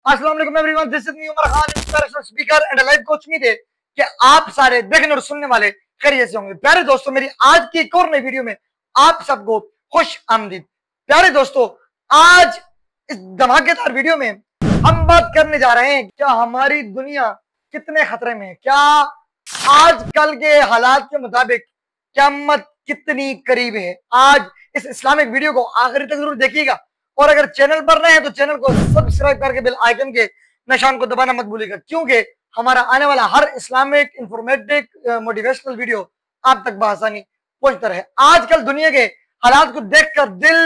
अस्सलाम वालेकुम everyone, this is me Umar Khan, inspirational speaker and life coach. उम्मीद है कि आप सारे देखने और सुनने वाले खैरियत से होंगे। प्यारे दोस्तों, मेरी आज की एक और नई वीडियो में आप सबको खुश आमदीद। प्यारे दोस्तों, आज इस धमाकेदार वीडियो में हम बात करने जा रहे हैं क्या हमारी दुनिया कितने खतरे में है, क्या आजकल के हालात के मुताबिक क़यामत कितनी करीब है। आज इस इस्लामिक वीडियो को आखिरी तक जरूर देखिएगा और अगर चैनल पर नए हैं तो चैनल को सब्सक्राइब करके बेल आइकन के निशान को दबाना मत भूलिएगा, क्योंकि हमारा आने वाला हर इस्लामिक इंफॉर्मेटिव मोटिवेशनल वीडियो आप तक बआसानी पहुंचता रहे। आजकल दुनिया के हालात को देखकर दिल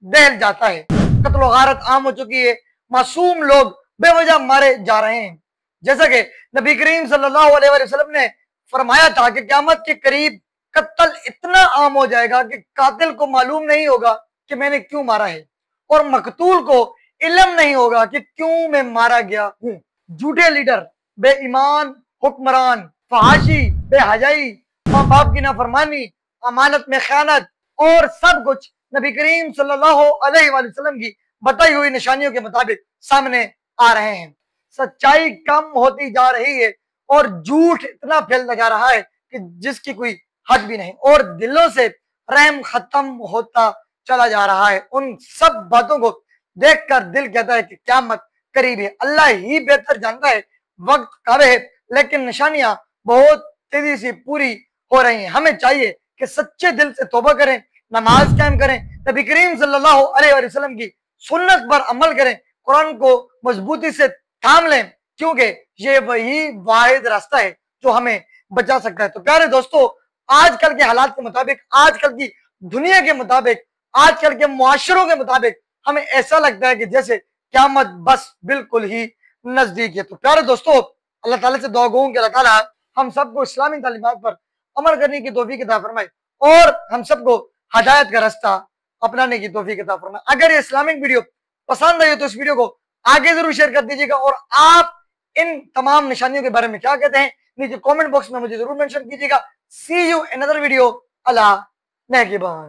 दहल जाता है। कत्ल व गारत आम हो चुकी है, मासूम लोग बेवजह मारे जा रहे हैं। जैसा कि नबी करीम सल्लल्लाहु अलैहि वसल्लम ने फरमाया था कि क़यामत के करीब कत्ल इतना आम हो जाएगा कि कातिल को मालूम नहीं होगा कि मैंने क्यों मारा है और मकतूल को इल्म नहीं होगा कि क्यों मैं मारा गया हूं। झूठे लीडर, बेईमान हुक्मरान, फहाशी, बेहयाई, माँ बाप की नाफरमानी, अमानत में खयानत और सब कुछ नबी करीम सल्लल्लाहु अलैहि वसल्लम की बताई हुई निशानियों के मुताबिक सामने आ रहे हैं। सच्चाई कम होती जा रही है और झूठ इतना फैलता जा रहा है कि जिसकी कोई हद भी नहीं, और दिलों से रहम खत्म होता चला जा रहा है। उन सब बातों को देखकर दिल कहता है कि क़यामत करीब है। अल्लाह ही बेहतर जानता है वक्त कब है, लेकिन निशानियां बहुत तेजी से पूरी हो रही हैं। हमें चाहिए कि सच्चे दिल से तौबा करें, नमाज कायम करें, नबी करीम सल्लल्लाहु अलैहि वसल्लम की सुन्नत पर अमल करें, कुरान को मजबूती से थाम लें, क्योंकि ये वही वाहिद रास्ता है जो हमें बचा सकता है। तो प्यारे दोस्तों, आजकल के हालात के मुताबिक, आजकल की दुनिया के मुताबिक, आजकल के मुआशरों के मुताबिक हमें ऐसा लगता है कि जैसे क़यामत बस बिल्कुल ही नजदीक है। तो प्यारे दोस्तों, अल्लाह ताला से दुआ गो कि अल्लाह ताला हम सबको इस्लामी तालीमात पर अमल करने की तौफीक अता फरमाए और हम सबको हदायत का रास्ता अपनाने की तौफीक अता फरमाए। अगर ये इस्लामिक वीडियो पसंद आई हो तो इस वीडियो को आगे जरूर शेयर कर दीजिएगा और आप इन तमाम निशानियों के बारे में क्या कहते हैं नीचे कमेंट बॉक्स में मुझे जरूर मेंशन कीजिएगा। See you in other video. अल्लाह नेगेबान।